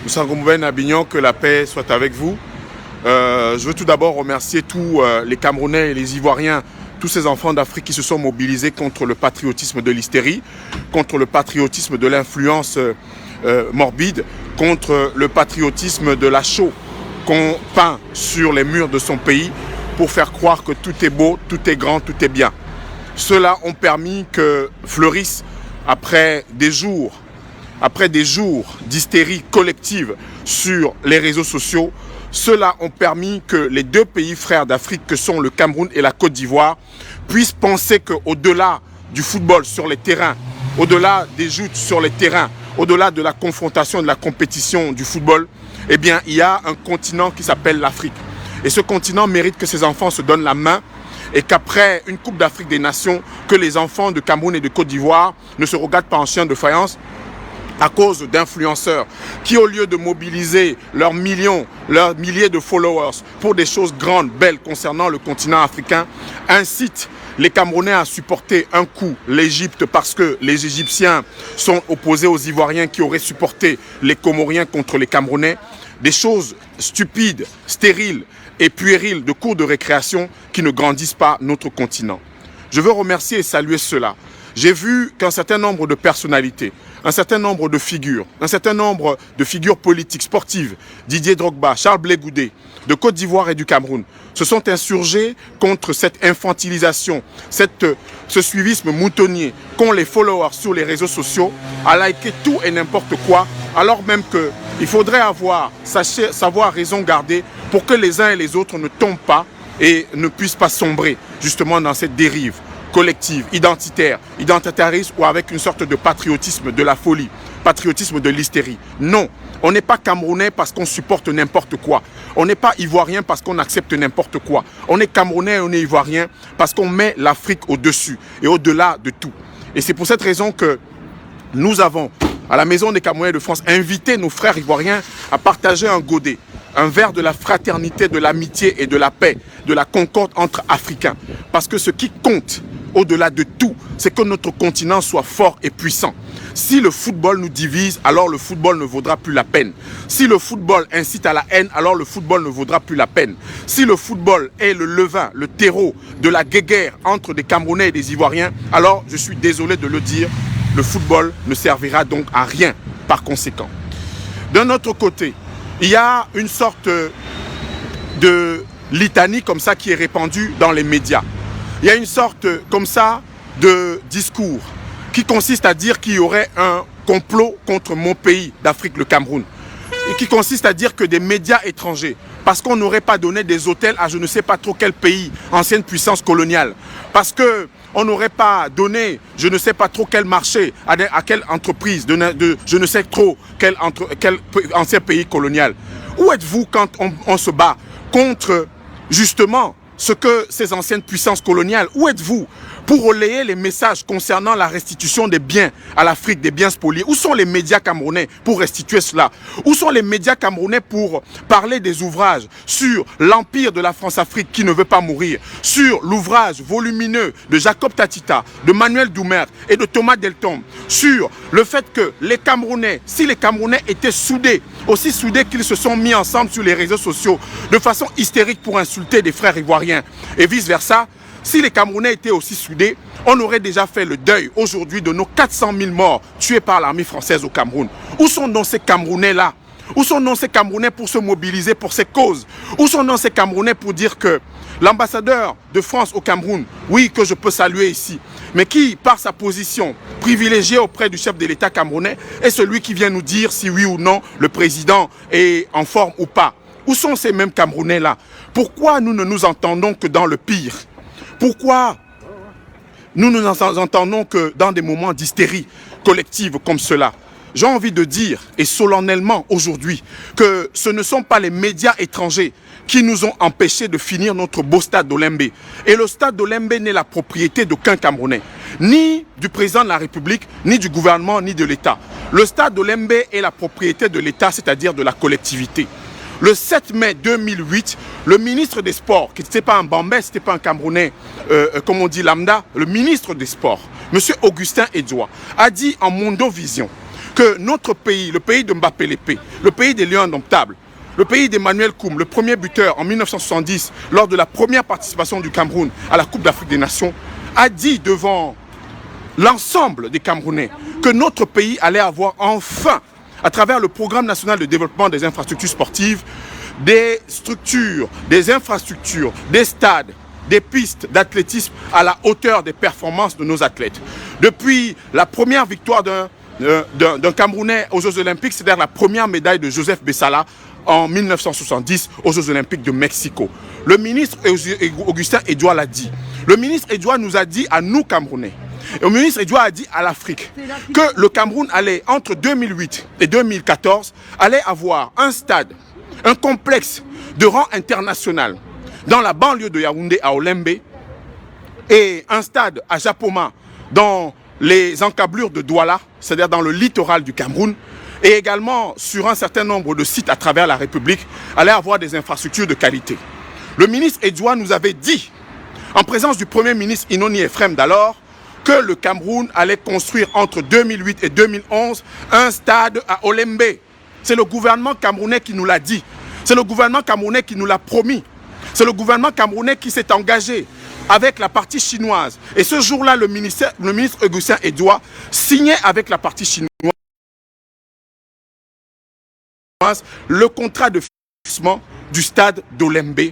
Sangomouben Abignon, que la paix soit avec vous. Je veux tout d'abord remercier tous les Camerounais et les Ivoiriens, tous ces enfants d'Afrique qui se sont mobilisés contre le patriotisme de l'hystérie, contre le patriotisme de l'influence morbide, contre le patriotisme de la chaux qu'on peint sur les murs de son pays pour faire croire que tout est beau, tout est grand, tout est bien. Ceux-là ont permis que fleurissent après des jours d'hystérie collective sur les réseaux sociaux. Ceux-là ont permis que les deux pays frères d'Afrique que sont le Cameroun et la Côte d'Ivoire puissent penser qu'au-delà du football sur les terrains, au-delà des joutes sur les terrains, au-delà de la confrontation, de la compétition du football, eh bien, il y a un continent qui s'appelle l'Afrique. Et ce continent mérite que ses enfants se donnent la main et qu'après une Coupe d'Afrique des Nations, que les enfants de Cameroun et de Côte d'Ivoire ne se regardent pas en chien de faïence à cause d'influenceurs qui, au lieu de mobiliser leurs millions, leurs milliers de followers pour des choses grandes, belles concernant le continent africain, incitent les Camerounais à supporter un coup l'Égypte parce que les Égyptiens sont opposés aux Ivoiriens qui auraient supporté les Comoriens contre les Camerounais. Des choses stupides, stériles et puériles de cours de récréation qui ne grandissent pas notre continent. Je veux remercier et saluer cela. J'ai vu qu'un certain nombre de personnalités, un certain nombre de figures politiques, sportives, Didier Drogba, Charles Blé Goudé, de Côte d'Ivoire et du Cameroun, se sont insurgés contre cette infantilisation, ce suivisme moutonnier qu'ont les followers sur les réseaux sociaux, à liker tout et n'importe quoi, alors même qu'il faudrait savoir raison garder pour que les uns et les autres ne tombent pas et ne puissent pas sombrer justement dans cette dérive collective, identitaire, identitariste ou avec une sorte de patriotisme de la folie, patriotisme de l'hystérie. Non, on n'est pas Camerounais parce qu'on supporte n'importe quoi. On n'est pas Ivoirien parce qu'on accepte n'importe quoi. On est Camerounais et on est Ivoirien parce qu'on met l'Afrique au-dessus et au-delà de tout. Et c'est pour cette raison que nous avons, à la Maison des Camerounais de France, invité nos frères ivoiriens à partager un godet, un verre de la fraternité, de l'amitié et de la paix, de la concorde entre Africains. Parce que ce qui compte, au-delà de tout, c'est que notre continent soit fort et puissant. Si le football nous divise, alors le football ne vaudra plus la peine. Si le football incite à la haine, alors le football ne vaudra plus la peine. Si le football est le levain, le terreau de la guéguerre entre des Camerounais et des Ivoiriens, alors je suis désolé de le dire, le football ne servira donc à rien par conséquent. D'un autre côté, il y a une sorte de litanie comme ça qui est répandue dans les médias. Il y a une sorte comme ça de discours qui consiste à dire qu'il y aurait un complot contre mon pays d'Afrique, le Cameroun. Et qui consiste à dire que des médias étrangers, parce qu'on n'aurait pas donné des hôtels à je ne sais pas trop quel pays, ancienne puissance coloniale, parce qu'on n'aurait pas donné je ne sais pas trop quel marché à quelle entreprise, de je ne sais trop quel ancien pays colonial. Où êtes-vous quand on se bat contre justement ce que ces anciennes puissances coloniales, où êtes-vous pour relayer les messages concernant la restitution des biens à l'Afrique, des biens spoliés? Où sont les médias camerounais pour restituer cela? Où sont les médias camerounais pour parler des ouvrages sur l'empire de la France-Afrique qui ne veut pas mourir, sur l'ouvrage volumineux de Jacob Tatita, de Manuel Doumer et de Thomas Deltombe, sur le fait que les Camerounais, si les Camerounais étaient soudés, aussi soudés qu'ils se sont mis ensemble sur les réseaux sociaux de façon hystérique pour insulter des frères ivoiriens et vice-versa, si les Camerounais étaient aussi soudés, on aurait déjà fait le deuil aujourd'hui de nos 400 000 morts tués par l'armée française au Cameroun. Où sont donc ces Camerounais-là? Où sont donc ces Camerounais pour se mobiliser pour ces causes? Où sont donc ces Camerounais pour dire que l'ambassadeur de France au Cameroun, oui, que je peux saluer ici, mais qui, par sa position privilégiée auprès du chef de l'État camerounais, est celui qui vient nous dire si oui ou non le président est en forme ou pas? Où sont ces mêmes Camerounais-là? Pourquoi nous ne nous entendons que dans le pire? Pourquoi nous ne nous entendons que dans des moments d'hystérie collective comme cela? J'ai envie de dire, et solennellement aujourd'hui, que ce ne sont pas les médias étrangers qui nous ont empêchés de finir notre beau stade d'Olembe. Et le stade d'Olembe n'est la propriété d'aucun Camerounais, ni du président de la République, ni du gouvernement, ni de l'État. Le stade d'Olembe est la propriété de l'État, c'est-à-dire de la collectivité. Le 7 mai 2008, le ministre des Sports, qui n'était pas un Bambais, ce n'était pas un Camerounais, comme on dit lambda, le ministre des Sports, M. Augustin Edouard, a dit en Mondovision que notre pays, le pays de Mbappé Lépé, le pays des Lions indomptables, le pays d'Emmanuel Koum, le premier buteur en 1970, lors de la première participation du Cameroun à la Coupe d'Afrique des Nations, a dit devant l'ensemble des Camerounais que notre pays allait avoir enfin, à travers le programme national de développement des infrastructures sportives, des structures, des infrastructures, des stades, des pistes d'athlétisme à la hauteur des performances de nos athlètes. Depuis la première victoire d'un Camerounais aux Jeux Olympiques, c'est-à-dire la première médaille de Joseph Bessala en 1970 aux Jeux Olympiques de Mexico. Le ministre Augustin Edouard l'a dit. Le ministre Edouard nous a dit à nous Camerounais, et le ministre Edouard a dit à l'Afrique que le Cameroun allait, entre 2008 et 2014, allait avoir un stade, un complexe de rang international dans la banlieue de Yaoundé à Olembe et un stade à Japoma dans les encablures de Douala, c'est-à-dire dans le littoral du Cameroun, et également sur un certain nombre de sites à travers la République, allait avoir des infrastructures de qualité. Le ministre Edouard nous avait dit, en présence du Premier ministre Inoni Ephraim d'alors, que le Cameroun allait construire entre 2008 et 2011 un stade à Olembe. C'est le gouvernement camerounais qui nous l'a dit. C'est le gouvernement camerounais qui nous l'a promis. C'est le gouvernement camerounais qui s'est engagé avec la partie chinoise. Et ce jour-là, le ministre Augustin Edouard signait avec la partie chinoise le contrat de financement du stade d'Olembe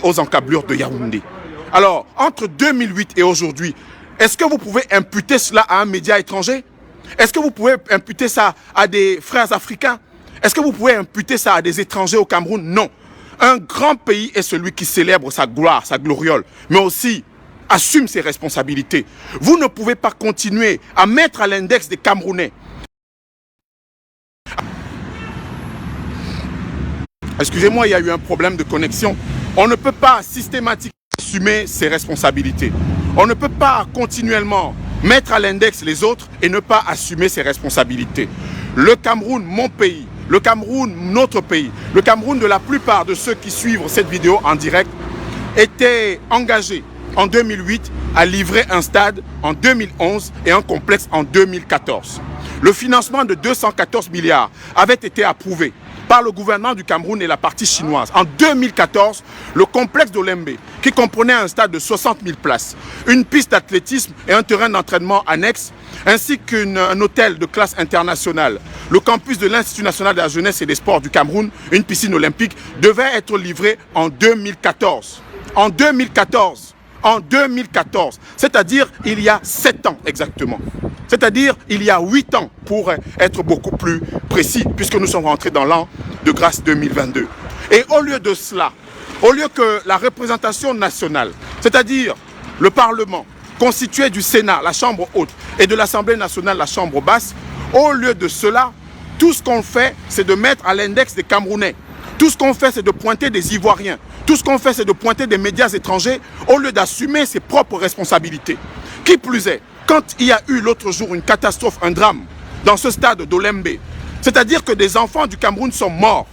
aux encablures de Yaoundé. Alors, entre 2008 et aujourd'hui, est-ce que vous pouvez imputer cela à un média étranger? Est-ce que vous pouvez imputer ça à des frères africains? Est-ce que vous pouvez imputer ça à des étrangers au Cameroun? Non. Un grand pays est celui qui célèbre sa gloire, sa gloriole, mais aussi assume ses responsabilités. Vous ne pouvez pas continuer à mettre à l'index des Camerounais. Excusez-moi, il y a eu un problème de connexion. On ne peut pas systématiquement assumer ses responsabilités. On ne peut pas continuellement mettre à l'index les autres et ne pas assumer ses responsabilités. Le Cameroun, mon pays, le Cameroun, notre pays, le Cameroun de la plupart de ceux qui suivent cette vidéo en direct, était engagé en 2008 à livrer un stade en 2011 et un complexe en 2014. Le financement de 214 milliards avait été approuvé par le gouvernement du Cameroun et la partie chinoise. En 2014, le complexe d'Olembe, qui comprenait un stade de 60 000 places, une piste d'athlétisme et un terrain d'entraînement annexe, ainsi qu'un hôtel de classe internationale, le campus de l'Institut national de la jeunesse et des sports du Cameroun, une piscine olympique, devait être livré en 2014. En 2014, c'est-à-dire il y a 7 ans exactement. C'est-à-dire il y a 8 ans pour être beaucoup plus précis, puisque nous sommes rentrés dans l'an de grâce 2022. Et au lieu de cela, au lieu que la représentation nationale, c'est-à-dire le Parlement, constitué du Sénat, la Chambre haute, et de l'Assemblée nationale, la Chambre basse, au lieu de cela, tout ce qu'on fait, c'est de mettre à l'index des Camerounais. Tout ce qu'on fait, c'est de pointer des Ivoiriens. Tout ce qu'on fait, c'est de pointer des médias étrangers au lieu d'assumer ses propres responsabilités. Qui plus est, quand il y a eu l'autre jour une catastrophe, un drame, dans ce stade d'Olembe, c'est-à-dire que des enfants du Cameroun sont morts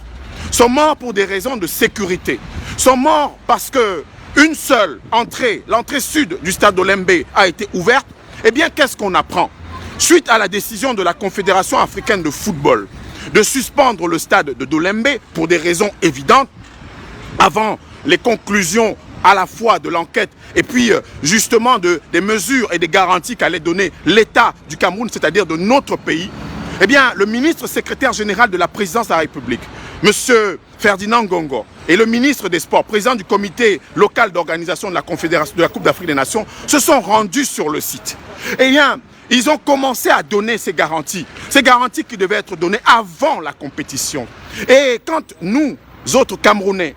pour des raisons de sécurité, sont morts parce que une seule entrée, l'entrée sud du stade d'Olembe a été ouverte, eh bien qu'est-ce qu'on apprend? Suite à la décision de la Confédération africaine de football de suspendre le stade de Dolembe pour des raisons évidentes, avant les conclusions à la fois de l'enquête et puis justement des mesures et des garanties qu'allait donner l'État du Cameroun, c'est-à-dire de notre pays, eh bien le ministre secrétaire général de la présidence de la République, M. Ferdinand Ngongo, et le ministre des Sports, président du comité local d'organisation de la Confédération de la Coupe d'Afrique des Nations, se sont rendus sur le site. Eh bien, ils ont commencé à donner ces garanties qui devaient être données avant la compétition. Et quand nous, autres Camerounais,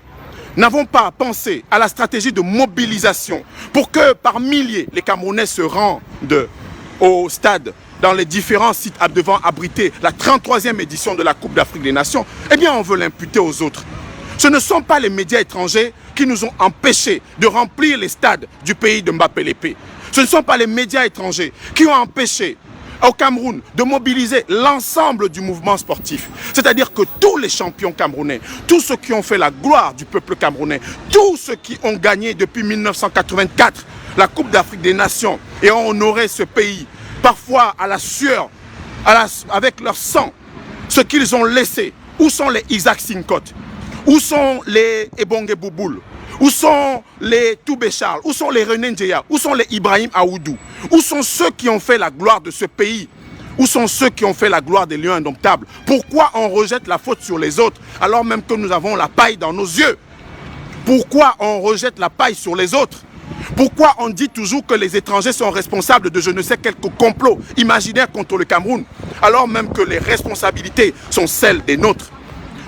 n'avons pas pensé à la stratégie de mobilisation pour que par milliers les Camerounais se rendent au stade dans les différents sites devant abriter la 33e édition de la Coupe d'Afrique des Nations, eh bien on veut l'imputer aux autres. Ce ne sont pas les médias étrangers qui nous ont empêchés de remplir les stades du pays de Mbappé Lépé. Ce ne sont pas les médias étrangers qui ont empêché au Cameroun de mobiliser l'ensemble du mouvement sportif. C'est-à-dire que tous les champions camerounais, tous ceux qui ont fait la gloire du peuple camerounais, tous ceux qui ont gagné depuis 1984 la Coupe d'Afrique des Nations et ont honoré ce pays, parfois à la sueur avec leur sang, ce qu'ils ont laissé. Où sont les Isaac Sinkot? Où sont les Ebonge Bouboul? Où sont les Toubé Charles? Où sont les René Ndjeya? Où sont les Ibrahim Aoudou? Où sont ceux qui ont fait la gloire de ce pays? Où sont ceux qui ont fait la gloire des lions indomptables? Pourquoi on rejette la faute sur les autres alors même que nous avons la paille dans nos yeux? Pourquoi on rejette la paille sur les autres? Pourquoi on dit toujours que les étrangers sont responsables de je ne sais quel complot imaginaire contre le Cameroun alors même que les responsabilités sont celles des nôtres?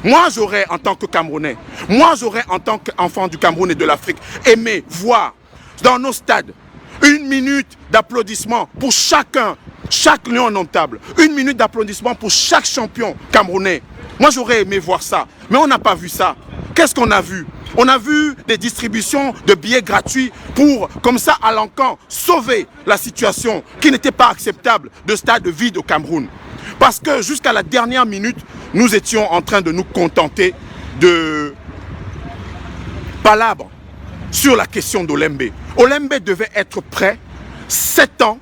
Moi, j'aurais, en tant que Camerounais, moi, j'aurais, en tant qu'enfant du Cameroun et de l'Afrique, aimé voir dans nos stades 1 minute d'applaudissement pour chacun, chaque lion indomptable. 1 minute d'applaudissement pour chaque champion camerounais. Moi, j'aurais aimé voir ça, mais on n'a pas vu ça. Qu'est-ce qu'on a vu? On a vu des distributions de billets gratuits pour, comme ça, à l'encan, sauver la situation qui n'était pas acceptable de stade vide au Cameroun. Parce que jusqu'à la dernière minute, nous étions en train de nous contenter de palabres sur la question d'Olembe. Olembe devait être prêt 7 ans,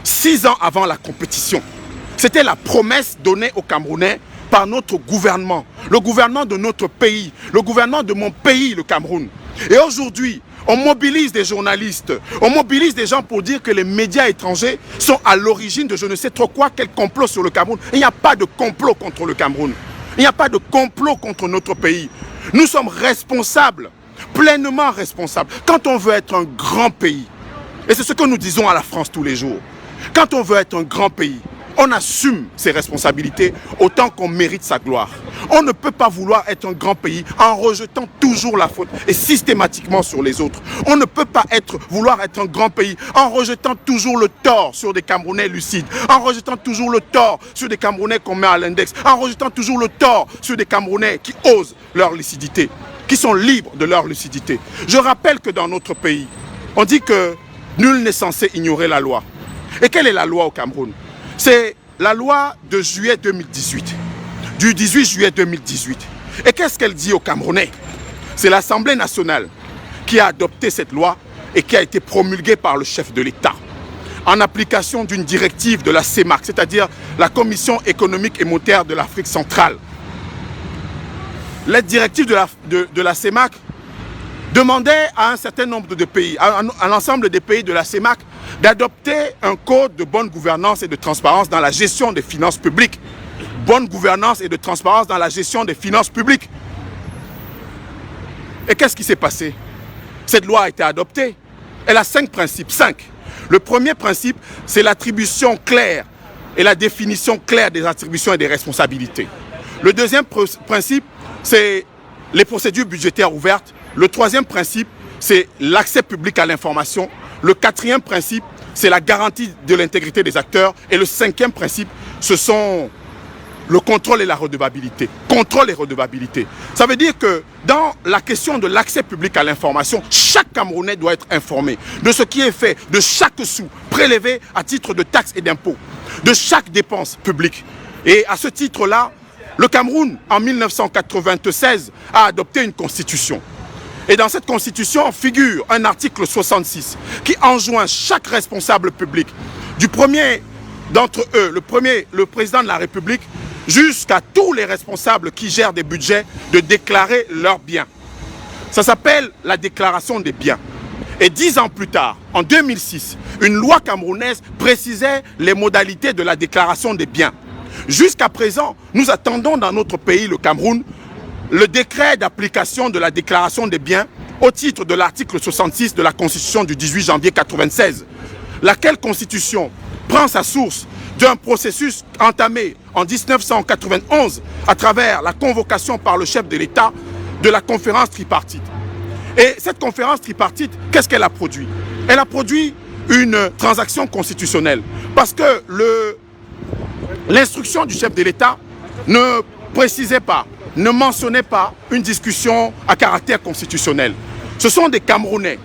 6 ans avant la compétition. C'était la promesse donnée aux Camerounais par notre gouvernement, le gouvernement de notre pays, le gouvernement de mon pays, le Cameroun. Et aujourd'hui, on mobilise des journalistes, on mobilise des gens pour dire que les médias étrangers sont à l'origine de je ne sais trop quoi, quel complot sur le Cameroun. Il n'y a pas de complot contre le Cameroun. Il n'y a pas de complot contre notre pays. Nous sommes responsables, pleinement responsables. Quand on veut être un grand pays, et c'est ce que nous disons à la France tous les jours, quand on veut être un grand pays, on assume ses responsabilités autant qu'on mérite sa gloire. On ne peut pas vouloir être un grand pays en rejetant toujours la faute et systématiquement sur les autres. On ne peut pas vouloir être un grand pays en rejetant toujours le tort sur des Camerounais lucides, en rejetant toujours le tort sur des Camerounais qu'on met à l'index, en rejetant toujours le tort sur des Camerounais qui osent leur lucidité, qui sont libres de leur lucidité. Je rappelle que dans notre pays, on dit que nul n'est censé ignorer la loi. Et quelle est la loi au Cameroun? C'est la loi de juillet 2018, du 18 juillet 2018. Et qu'est-ce qu'elle dit aux Camerounais? C'est l'Assemblée nationale qui a adopté cette loi et qui a été promulguée par le chef de l'État en application d'une directive de la CEMAC, c'est-à-dire la Commission économique et monétaire de l'Afrique centrale. La directive de la CEMAC demandait à un certain nombre de pays, à l'ensemble des pays de la CEMAC, d'adopter un code de bonne gouvernance et de transparence dans la gestion des finances publiques. Bonne gouvernance et de transparence dans la gestion des finances publiques. Et qu'est-ce qui s'est passé? Cette loi a été adoptée. Elle a 5 principes. 5. Le premier principe, c'est l'attribution claire et la définition claire des attributions et des responsabilités. Le deuxième principe, c'est les procédures budgétaires ouvertes. Le troisième principe, c'est l'accès public à l'information. Le quatrième principe, c'est la garantie de l'intégrité des acteurs. Et le cinquième principe, ce sont le contrôle et la redevabilité. Contrôle et redevabilité. Ça veut dire que dans la question de l'accès public à l'information, chaque Camerounais doit être informé de ce qui est fait, de chaque sou prélevé à titre de taxes et d'impôts, de chaque dépense publique. Et à ce titre-là, le Cameroun, en 1996, a adopté une constitution. Et dans cette constitution figure un article 66 qui enjoint chaque responsable public, du premier d'entre eux, le président de la République, jusqu'à tous les responsables qui gèrent des budgets, de déclarer leurs biens. Ça s'appelle la déclaration des biens. Et 10 ans plus tard, en 2006, une loi camerounaise précisait les modalités de la déclaration des biens. Jusqu'à présent, nous attendons dans notre pays, le Cameroun, le décret d'application de la déclaration des biens au titre de l'article 66 de la Constitution du 18 janvier 1996, laquelle Constitution prend sa source d'un processus entamé en 1991 à travers la convocation par le chef de l'État de la conférence tripartite. Et cette conférence tripartite, qu'est-ce qu'elle a produit? Elle a produit une transaction constitutionnelle parce que l'instruction du chef de l'État ne précisait pas, ne mentionnait pas une discussion à caractère constitutionnel. Ce sont des Camerounais,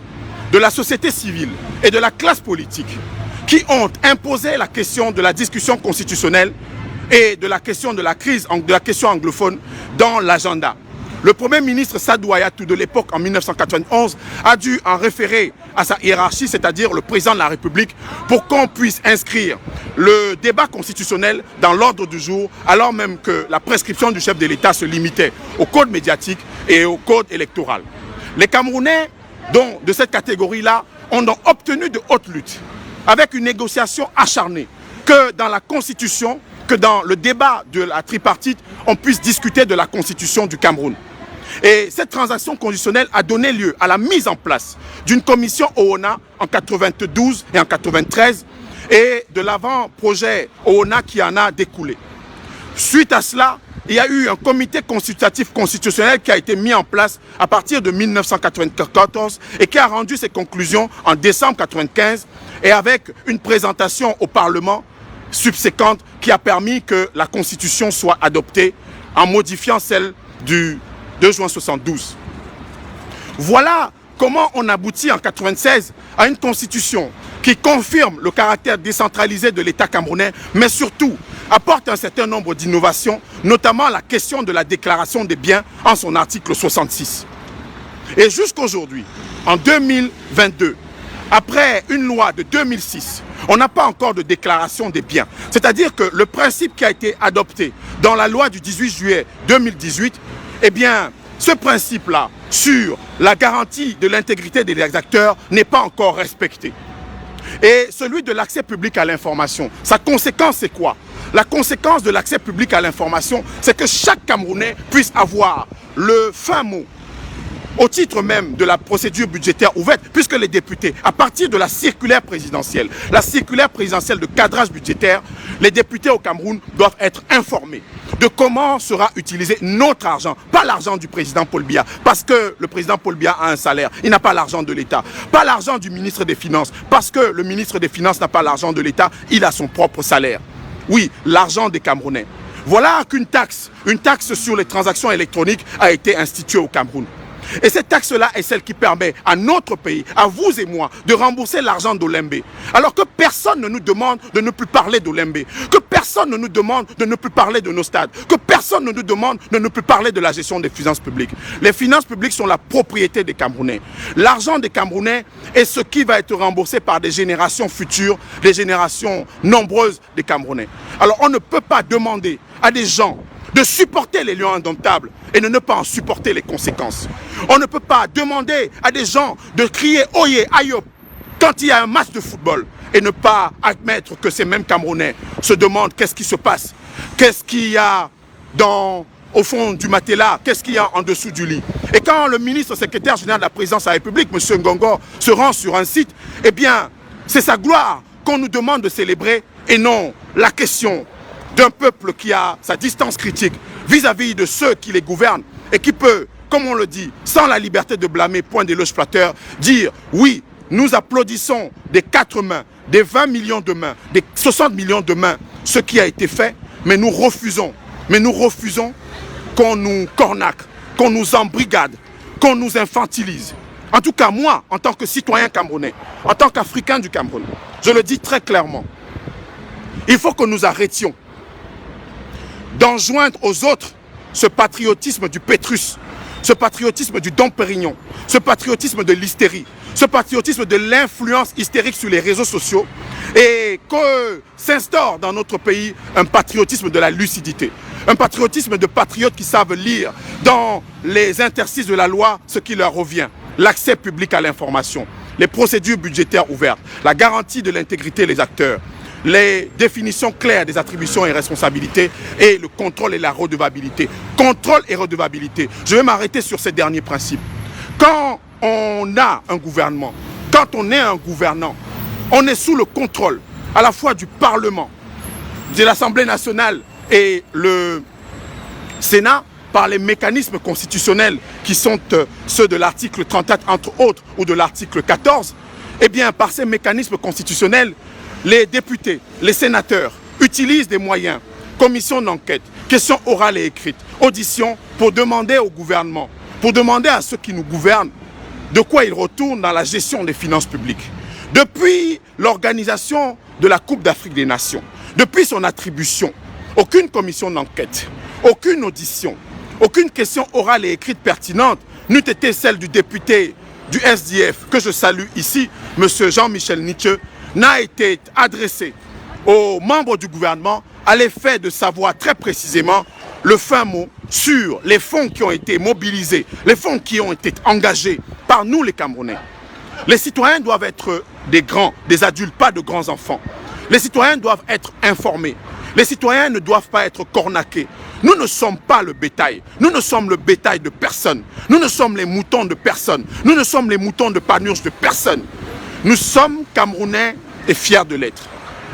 de la société civile et de la classe politique qui ont imposé la question de la discussion constitutionnelle et de la question de la crise, de la question anglophone dans l'agenda. Le Premier ministre Sadou Ayatou de l'époque, en 1991, a dû en référer à sa hiérarchie, c'est-à-dire le président de la République, pour qu'on puisse inscrire le débat constitutionnel dans l'ordre du jour, alors même que la prescription du chef de l'État se limitait au code médiatique et au code électoral. Les Camerounais, donc, de cette catégorie-là, ont donc obtenu de hautes luttes, avec une négociation acharnée, que dans la Constitution, que dans le débat de la tripartite, on puisse discuter de la Constitution du Cameroun. Et cette transaction constitutionnelle a donné lieu à la mise en place d'une commission OONA en 92 et en 93 et de l'avant-projet OONA qui en a découlé. Suite à cela, il y a eu un comité consultatif constitutionnel qui a été mis en place à partir de 1994 et qui a rendu ses conclusions en décembre 1995 et avec une présentation au Parlement subséquente qui a permis que la Constitution soit adoptée en modifiant celle du 2 juin 1972. Voilà comment on aboutit en 1996 à une Constitution qui confirme le caractère décentralisé de l'État camerounais, mais surtout apporte un certain nombre d'innovations, notamment la question de la déclaration des biens en son article 66. Et jusqu'aujourd'hui, en 2022, après une loi de 2006, on n'a pas encore de déclaration des biens. C'est-à-dire que le principe qui a été adopté dans la loi du 18 juillet 2018, eh bien, ce principe-là, sur la garantie de l'intégrité des acteurs, n'est pas encore respecté. Et celui de l'accès public à l'information, sa conséquence, c'est quoi? La conséquence de l'accès public à l'information, c'est que chaque Camerounais puisse avoir le fin mot au titre même de la procédure budgétaire ouverte, puisque les députés, à partir de la circulaire présidentielle de cadrage budgétaire, les députés au Cameroun doivent être informés de comment sera utilisé notre argent, pas l'argent du président Paul Biya, parce que le président Paul Biya a un salaire, il n'a pas l'argent de l'État, pas l'argent du ministre des Finances, parce que le ministre des Finances n'a pas l'argent de l'État, il a son propre salaire. Oui, l'argent des Camerounais. Voilà qu'une taxe sur les transactions électroniques a été instituée au Cameroun. Et cette taxe-là est celle qui permet à notre pays, à vous et moi, de rembourser l'argent d'Olembe. Alors que personne ne nous demande de ne plus parler d'Olembe, que personne ne nous demande de ne plus parler de nos stades, que personne ne nous demande de ne plus parler de la gestion des finances publiques. Les finances publiques sont la propriété des Camerounais. L'argent des Camerounais est ce qui va être remboursé par des générations futures, des générations nombreuses des Camerounais. Alors on ne peut pas demander à des gens de supporter les lions indomptables et de ne pas en supporter les conséquences. On ne peut pas demander à des gens de crier « Oyez, aïe » quand il y a un match de football et ne pas admettre que ces mêmes Camerounais se demandent qu'est-ce qui se passe, qu'est-ce qu'il y a au fond du matelas, qu'est-ce qu'il y a en dessous du lit. Et quand le ministre secrétaire général de la présidence de la République, M. Ngongor, se rend sur un site, eh bien, c'est sa gloire qu'on nous demande de célébrer et non la question d'un peuple qui a sa distance critique vis-à-vis de ceux qui les gouvernent et qui peut, comme on le dit, sans la liberté de blâmer, point d'éloge flatteur, dire oui, nous applaudissons des 4 mains, des 20 millions de mains, des 60 millions de mains, ce qui a été fait, mais nous refusons qu'on nous cornaque, qu'on nous embrigade, qu'on nous infantilise. En tout cas, moi, en tant que citoyen camerounais, en tant qu'Africain du Cameroun, je le dis très clairement, il faut que nous arrêtions d'enjoindre aux autres ce patriotisme du Pétrus, ce patriotisme du Dom Pérignon, ce patriotisme de l'hystérie, ce patriotisme de l'influence hystérique sur les réseaux sociaux et que s'instaure dans notre pays un patriotisme de la lucidité, un patriotisme de patriotes qui savent lire dans les interstices de la loi ce qui leur revient, l'accès public à l'information, les procédures budgétaires ouvertes, la garantie de l'intégrité des acteurs, les définitions claires des attributions et responsabilités et le contrôle et la redevabilité. Contrôle et redevabilité. Je vais m'arrêter sur ces derniers principes. Quand on a un gouvernement, quand on est un gouvernant, on est sous le contrôle à la fois du Parlement, de l'Assemblée nationale et le Sénat par les mécanismes constitutionnels qui sont ceux de l'article 34 entre autres ou de l'article 14. Eh bien, par ces mécanismes constitutionnels, les députés, les sénateurs utilisent des moyens, commission d'enquête, questions orales et écrites, auditions, pour demander au gouvernement, pour demander à ceux qui nous gouvernent de quoi ils retournent dans la gestion des finances publiques. Depuis l'organisation de la Coupe d'Afrique des Nations, depuis son attribution, aucune commission d'enquête, aucune audition, Aucune question orale et écrite pertinente n'eût été celle du député du SDF, que je salue ici, M. Jean-Michel Nietzsche, n'a été adressée aux membres du gouvernement à l'effet de savoir très précisément le fin mot sur les fonds qui ont été mobilisés, les fonds qui ont été engagés par nous les Camerounais. Les citoyens doivent être des grands, des adultes, pas de grands enfants. Les citoyens doivent être informés. Les citoyens ne doivent pas être cornaqués. Nous ne sommes pas le bétail. Nous ne sommes le bétail de personne. Nous ne sommes les moutons de personne. Nous ne sommes les moutons de Panurge de personne. Nous sommes Camerounais et fiers de l'être.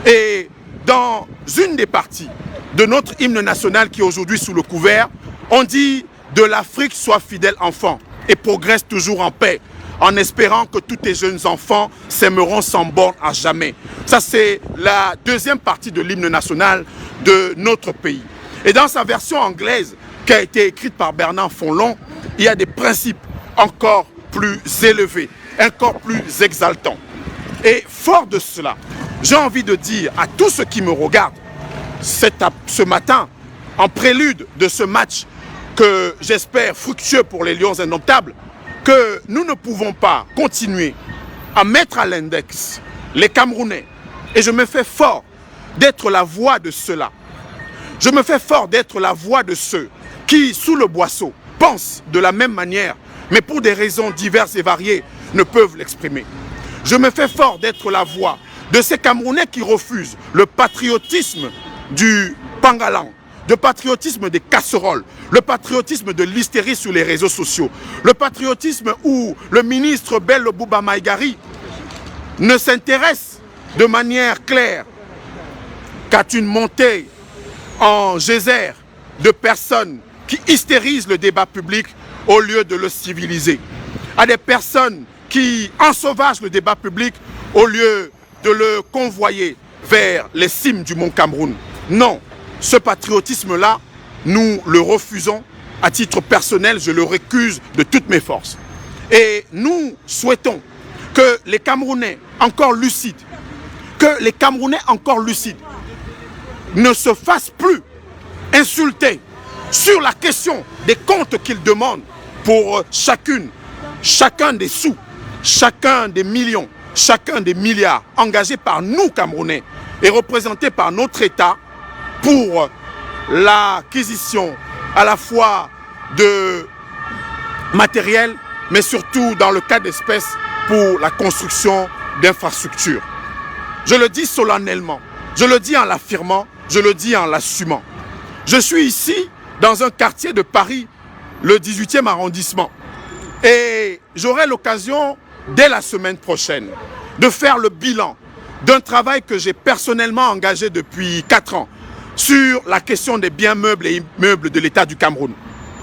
Et dans une des parties de notre hymne national qui est aujourd'hui sous le couvert, on dit « De l'Afrique, sois fidèle enfant et progresse toujours en paix, en espérant que tous tes jeunes enfants s'aimeront sans borne à jamais. » Ça, c'est la deuxième partie de l'hymne national de notre pays. Et dans sa version anglaise, qui a été écrite par Bernard Fonlon, il y a des principes encore plus élevés, encore plus exaltants. Et fort de cela, j'ai envie de dire à tous ceux qui me regardent ce matin, en prélude de ce match que j'espère fructueux pour les Lions indomptables, que nous ne pouvons pas continuer à mettre à l'index les Camerounais. Et je me fais fort d'être la voix de ceux-là. Je me fais fort d'être la voix de ceux qui, sous le boisseau, pensent de la même manière, mais pour des raisons diverses et variées, ne peuvent l'exprimer. Je me fais fort d'être la voix de ces Camerounais qui refusent le patriotisme du pangalang, le patriotisme des casseroles, le patriotisme de l'hystérie sur les réseaux sociaux, le patriotisme où le ministre Bello Bouba Maïgari ne s'intéresse de manière claire qu'à une montée en geyser de personnes qui hystérisent le débat public au lieu de le civiliser, à des personnes qui ensauvagent le débat public au lieu de le convoyer vers les cimes du Mont Cameroun. Non, ce patriotisme-là, nous le refusons. À titre personnel, je le récuse de toutes mes forces. Et nous souhaitons que les Camerounais encore lucides, ne se fassent plus insulter sur la question des comptes qu'ils demandent pour chacun des sous, chacun des millions, chacun des milliards engagés par nous Camerounais et représentés par notre État pour l'acquisition à la fois de matériel, mais surtout dans le cas d'espèces pour la construction d'infrastructures. Je le dis solennellement, je le dis en l'affirmant, je le dis en l'assumant. Je suis ici dans un quartier de Paris, le 18e arrondissement, et j'aurai l'occasion dès la semaine prochaine de faire le bilan d'un travail que j'ai personnellement engagé depuis 4 ans sur la question des biens meubles et immeubles de l'État du Cameroun.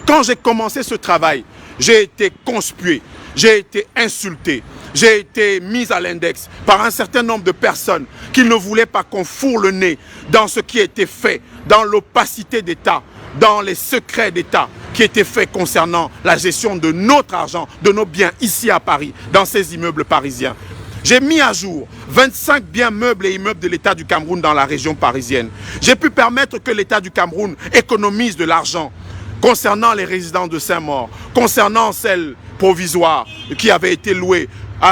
Quand j'ai commencé ce travail, j'ai été conspué, j'ai été insulté, j'ai été mis à l'index par un certain nombre de personnes qui ne voulaient pas qu'on fourre le nez dans ce qui était fait, dans l'opacité d'État, dans les secrets d'État qui étaient faits concernant la gestion de notre argent, de nos biens ici à Paris, dans ces immeubles parisiens. J'ai mis à jour 25 biens meubles et immeubles de l'État du Cameroun dans la région parisienne. J'ai pu permettre que l'État du Cameroun économise de l'argent concernant les résidences de Saint-Maur, concernant celles provisoires qui avaient été louées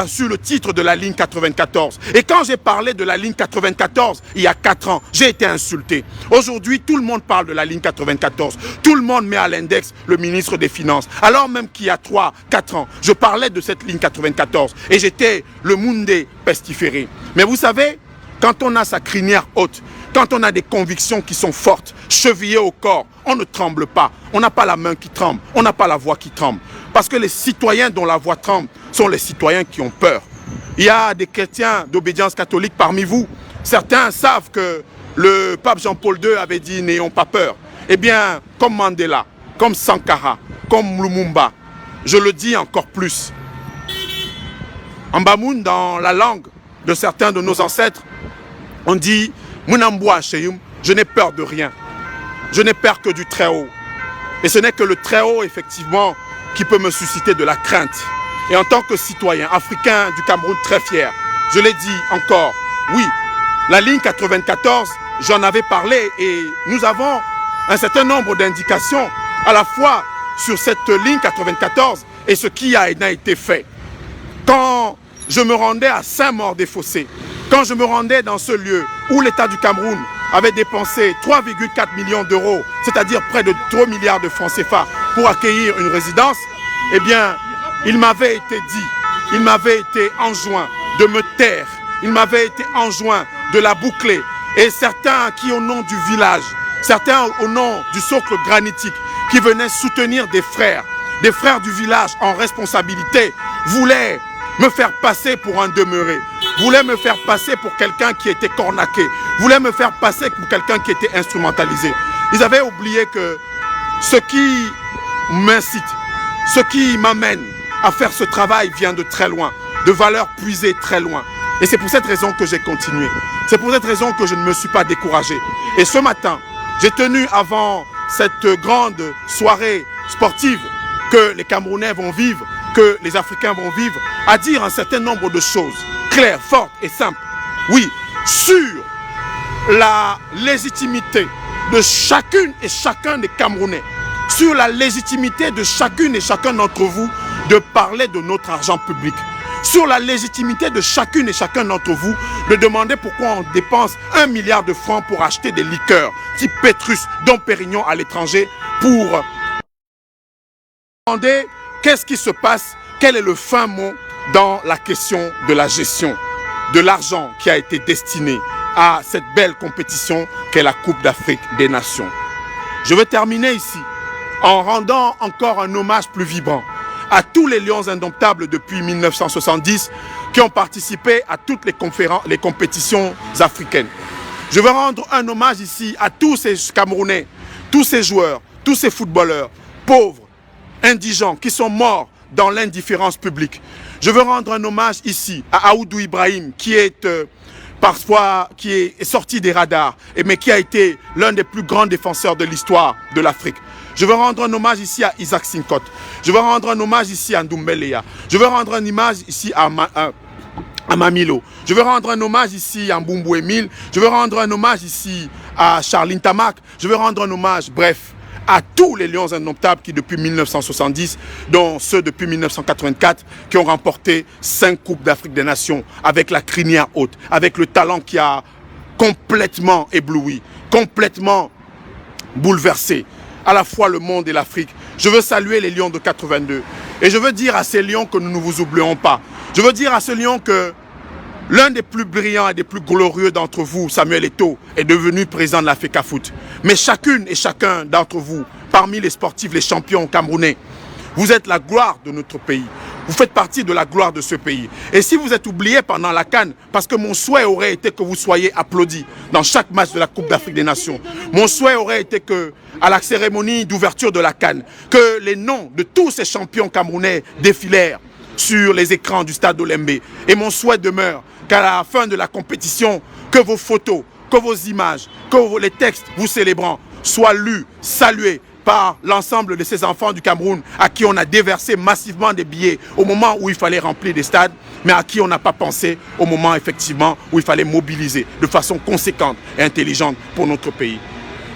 sur le titre de la ligne 94. Et quand j'ai parlé de la ligne 94, il y a 4 ans, j'ai été insulté. Aujourd'hui, tout le monde parle de la ligne 94. Tout le monde met à l'index le ministre des Finances. Alors même qu'il y a 3-4 ans, je parlais de cette ligne 94 et j'étais le Mundé pestiféré. Mais vous savez, quand on a sa crinière haute, quand on a des convictions qui sont fortes, chevillées au corps, on ne tremble pas. On n'a pas la main qui tremble, on n'a pas la voix qui tremble. Parce que les citoyens dont la voix tremble sont les citoyens qui ont peur. Il y a des chrétiens d'obédience catholique parmi vous. Certains savent que le pape Jean-Paul II avait dit « n'ayons pas peur ». Eh bien, comme Mandela, comme Sankara, comme Lumumba, je le dis encore plus. En Bamoun, dans la langue de certains de nos ancêtres, on dit « Munambwa Sheyum », je n'ai peur de rien. Je n'ai peur que du Très-Haut. Et ce n'est que le Très-Haut, effectivement, qui peut me susciter de la crainte. Et en tant que citoyen africain du Cameroun très fier, je l'ai dit encore, oui, la ligne 94, j'en avais parlé et nous avons un certain nombre d'indications à la fois sur cette ligne 94 et ce qui a été fait. Quand je me rendais à Saint-Maur-des-Fossés, quand je me rendais dans ce lieu où l'État du Cameroun avait dépensé 3,4 millions d'euros, c'est-à-dire près de 3 milliards de francs CFA pour accueillir une résidence, eh bien, il m'avait été dit, il m'avait été enjoint de me taire, il m'avait été enjoint de la boucler. Et certains qui, au nom du village, certains au nom du socle granitique, qui venaient soutenir des frères du village en responsabilité, voulaient me faire passer pour un demeuré, voulaient me faire passer pour quelqu'un qui était cornaqué, voulaient me faire passer pour quelqu'un qui était instrumentalisé. Ils avaient oublié que ce qui m'incite, ce qui m'amène à faire ce travail vient de très loin, de valeurs puisées très loin. Et c'est pour cette raison que j'ai continué. C'est pour cette raison que je ne me suis pas découragé. Et ce matin, j'ai tenu avant cette grande soirée sportive que les Camerounais vont vivre, que les Africains vont vivre, à dire un certain nombre de choses claires, fortes et simples. Oui, sur la légitimité de chacune et chacun des Camerounais, sur la légitimité de chacune et chacun d'entre vous de parler de notre argent public, sur la légitimité de chacune et chacun d'entre vous de demander pourquoi on dépense 1 milliard de francs pour acheter des liqueurs type Pétrus, Dom Pérignon à l'étranger, pour demander qu'est-ce qui se passe, quel est le fin mot dans la question de la gestion de l'argent qui a été destiné à cette belle compétition qu'est la Coupe d'Afrique des Nations. Je veux terminer ici en rendant encore un hommage plus vibrant à tous les lions indomptables depuis 1970 qui ont participé à toutes les compétitions africaines. Je veux rendre un hommage ici à tous ces Camerounais, tous ces joueurs, tous ces footballeurs, pauvres, indigents, qui sont morts dans l'indifférence publique. Je veux rendre un hommage ici à Aoudou Ibrahim, qui est parfois sorti des radars, mais qui a été l'un des plus grands défenseurs de l'histoire de l'Afrique. Je veux rendre un hommage ici à Isaac Sinkot. Je veux rendre un hommage ici à Ndoumbeleya. Je veux rendre un hommage ici à Mamilo. Je veux rendre un hommage ici à Mbumbu Emile. Je veux rendre un hommage ici à Charline Tamak. Je veux rendre un hommage, bref, à tous les lions indomptables qui depuis 1970, dont ceux depuis 1984, qui ont remporté 5 Coupes d'Afrique des Nations avec la crinière haute, avec le talent qui a complètement ébloui, complètement bouleversé à la fois le monde et l'Afrique. Je veux saluer les lions de 82 et je veux dire à ces lions que nous ne vous oublions pas. Je veux dire à ce lion que l'un des plus brillants et des plus glorieux d'entre vous, Samuel Eto'o, est devenu président de la FECAFOOT. Mais chacune et chacun d'entre vous, parmi les sportifs, les champions camerounais, vous êtes la gloire de notre pays. Vous faites partie de la gloire de ce pays. Et si vous êtes oubliés pendant la CAN, parce que mon souhait aurait été que vous soyez applaudis dans chaque match de la Coupe d'Afrique des Nations. Mon souhait aurait été que, à la cérémonie d'ouverture de la CAN, que les noms de tous ces champions camerounais défilèrent sur les écrans du stade Olembe. Et mon souhait demeure qu'à la fin de la compétition, que vos photos, que vos images, que les textes vous célébrant soient lus, salués par l'ensemble de ces enfants du Cameroun à qui on a déversé massivement des billets au moment où il fallait remplir des stades, mais à qui on n'a pas pensé au moment effectivement où il fallait mobiliser de façon conséquente et intelligente pour notre pays.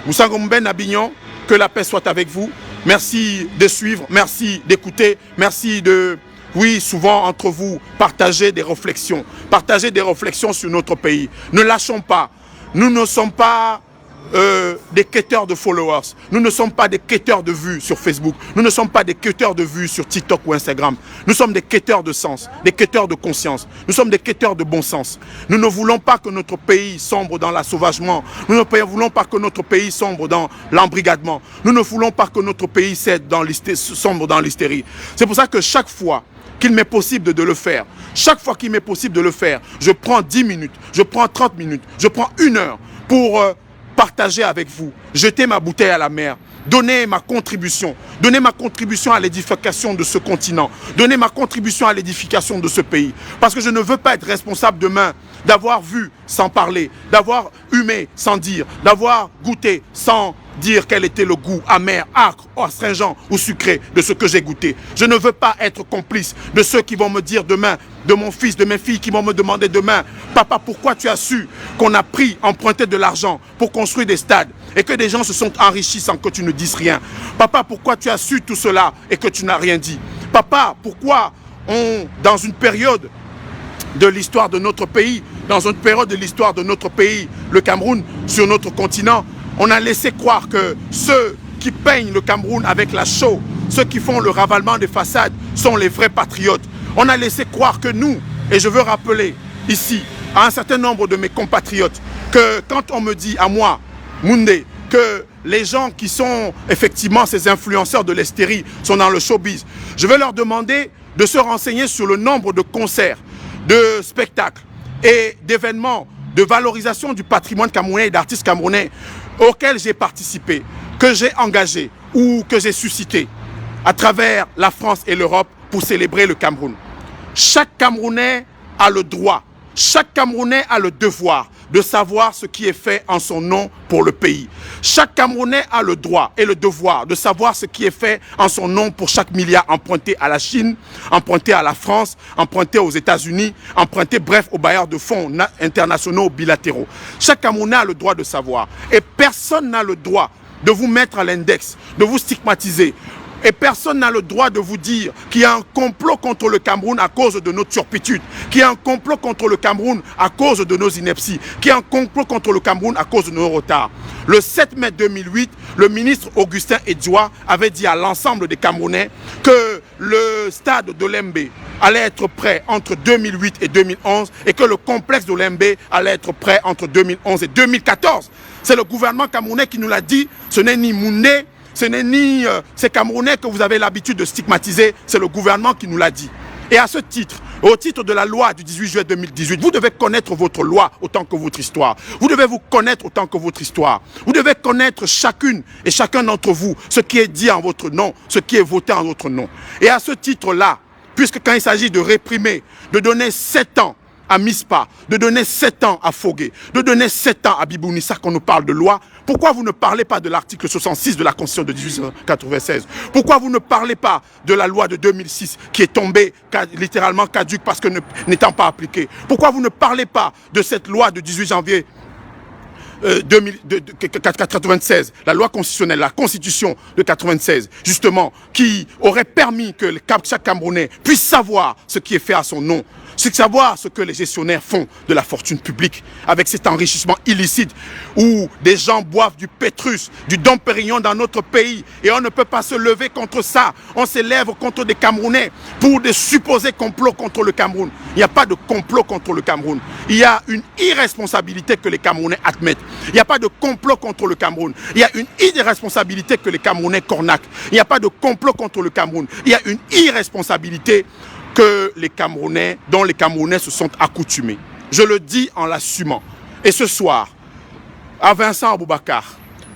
Moussa Ngomben Abignon, que la paix soit avec vous. Merci de suivre, merci d'écouter, merci de... Oui, souvent entre vous, partagez des réflexions sur notre pays. Ne lâchons pas. Nous ne sommes pas des quêteurs de followers. Nous ne sommes pas des quêteurs de vues sur Facebook. Nous ne sommes pas des quêteurs de vues sur TikTok ou Instagram. Nous sommes des quêteurs de sens, des quêteurs de conscience. Nous sommes des quêteurs de bon sens. Nous ne voulons pas que notre pays sombre dans l'assauvagement. Nous ne voulons pas que notre pays sombre dans l'embrigadement. Nous ne voulons pas que notre pays sombre dans l'hystérie. C'est pour ça que chaque fois qu'il m'est possible de le faire, chaque fois qu'il m'est possible de le faire, je prends 10 minutes, je prends 30 minutes, je prends 1 heure pour partager avec vous, jeter ma bouteille à la mer, donner ma contribution à l'édification de ce continent, donner ma contribution à l'édification de ce pays. Parce que je ne veux pas être responsable demain d'avoir vu sans parler, d'avoir humé sans dire, d'avoir goûté sans dire quel était le goût amer, âcre, astringent ou sucré de ce que j'ai goûté. Je ne veux pas être complice de ceux qui vont me dire demain, de mon fils, de mes filles qui vont me demander demain, papa, pourquoi tu as su qu'on a emprunté de l'argent pour construire des stades et que des gens se sont enrichis sans que tu ne dises rien? Papa, pourquoi tu as su tout cela et que tu n'as rien dit? Papa, pourquoi dans une période de l'histoire de notre pays, le Cameroun, sur notre continent, on a laissé croire que ceux qui peignent le Cameroun avec la chaux, ceux qui font le ravalement des façades, sont les vrais patriotes. On a laissé croire que nous, et je veux rappeler ici à un certain nombre de mes compatriotes, que quand on me dit à moi, Moundé, que les gens qui sont effectivement ces influenceurs de l'hystérie sont dans le showbiz, je vais leur demander de se renseigner sur le nombre de concerts, de spectacles et d'événements de valorisation du patrimoine camerounais et d'artistes camerounais auxquels j'ai participé, que j'ai engagé ou que j'ai suscité à travers la France et l'Europe pour célébrer le Cameroun. Chaque Camerounais a le droit, chaque Camerounais a le devoir de savoir ce qui est fait en son nom pour le pays. Chaque Camerounais a le droit et le devoir de savoir ce qui est fait en son nom pour chaque milliard emprunté à la Chine, emprunté à la France, emprunté aux États-Unis, emprunté bref aux bailleurs de fonds internationaux bilatéraux. Chaque Camerounais a le droit de savoir. Et personne n'a le droit de vous mettre à l'index, de vous stigmatiser. Et personne n'a le droit de vous dire qu'il y a un complot contre le Cameroun à cause de nos turpitudes, qu'il y a un complot contre le Cameroun à cause de nos inepties, qu'il y a un complot contre le Cameroun à cause de nos retards. Le 7 mai 2008, le ministre Augustin Edjoua avait dit à l'ensemble des Camerounais que le stade d'Olembe allait être prêt entre 2008 et 2011 et que le complexe d'Olembe allait être prêt entre 2011 et 2014. C'est le gouvernement camerounais qui nous l'a dit, ce n'est ni Moundé, ce n'est ni ces Camerounais que vous avez l'habitude de stigmatiser, c'est le gouvernement qui nous l'a dit. Et à ce titre, au titre de la loi du 18 juillet 2018, vous devez connaître votre loi autant que votre histoire. Vous devez vous connaître autant que votre histoire. Vous devez connaître chacune et chacun d'entre vous ce qui est dit en votre nom, ce qui est voté en votre nom. Et à ce titre-là, puisque quand il s'agit de réprimer, de donner 7 ans à Mispa, de donner 7 ans à Fogué, de donner 7 ans à Bibounissa quand on nous parle de loi, pourquoi vous ne parlez pas de l'article 66 de la Constitution de 1896? Pourquoi vous ne parlez pas de la loi de 2006 qui est tombée littéralement caduque parce que n'étant pas appliquée? Pourquoi vous ne parlez pas de cette loi de 18 janvier 96, la loi constitutionnelle, la constitution de 96, justement, qui aurait permis que chaque Camerounais puisse savoir ce qui est fait à son nom, c'est savoir ce que les gestionnaires font de la fortune publique avec cet enrichissement illicite où des gens boivent du Pétrus, du Dom Pérignon dans notre pays et on ne peut pas se lever contre ça. On s'élève contre des Camerounais pour des supposés complots contre le Cameroun. Il n'y a pas de complot contre le Cameroun. Il y a une irresponsabilité que les Camerounais admettent. Il n'y a pas de complot contre le Cameroun. Il y a une irresponsabilité que les Camerounais cornaquent. Il n'y a pas de complot contre le Cameroun. Il y a une irresponsabilité que les Camerounais, dont les Camerounais se sont accoutumés. Je le dis en l'assumant. Et ce soir, à Vincent Aboubakar,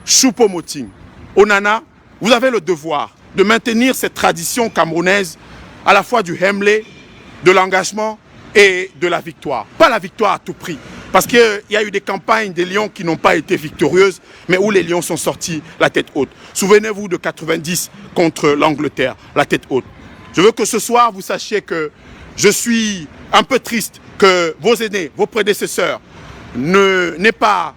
Choupo-Moting, Onana, vous avez le devoir de maintenir cette tradition camerounaise à la fois du Hemlé, de l'engagement et de la victoire. Pas la victoire à tout prix. Parce qu'il y a eu des campagnes des Lions qui n'ont pas été victorieuses, mais où les Lions sont sortis la tête haute. Souvenez-vous de 90 contre l'Angleterre, la tête haute. Je veux que ce soir, vous sachiez que je suis un peu triste que vos aînés, vos prédécesseurs, n'aient pas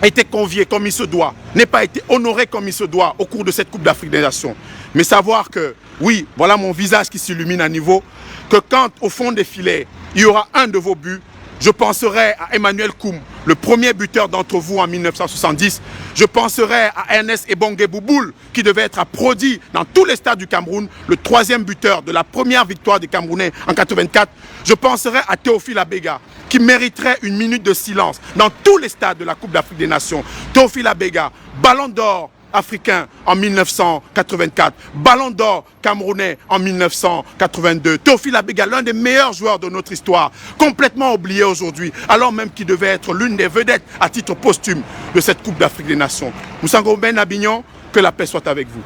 été conviés comme il se doit, n'aient pas été honorés comme il se doit au cours de cette Coupe d'Afrique des Nations. Mais savoir que, oui, voilà mon visage qui s'illumine à niveau, que quand au fond des filets, il y aura un de vos buts, je penserai à Emmanuel Koum, le premier buteur d'entre vous en 1970. Je penserai à Ernest Ebongue Bouboul, qui devait être applaudi dans tous les stades du Cameroun, le 3e buteur de la première victoire des Camerounais en 84. Je penserai à Théophile Abega, qui mériterait une minute de silence dans tous les stades de la Coupe d'Afrique des Nations. Théophile Abega, ballon d'or africain en 1984, ballon d'or camerounais en 1982. Théophile Abega, l'un des meilleurs joueurs de notre histoire, complètement oublié aujourd'hui, alors même qu'il devait être l'une des vedettes à titre posthume de cette Coupe d'Afrique des Nations. Moussango Ben Abignon, que la paix soit avec vous.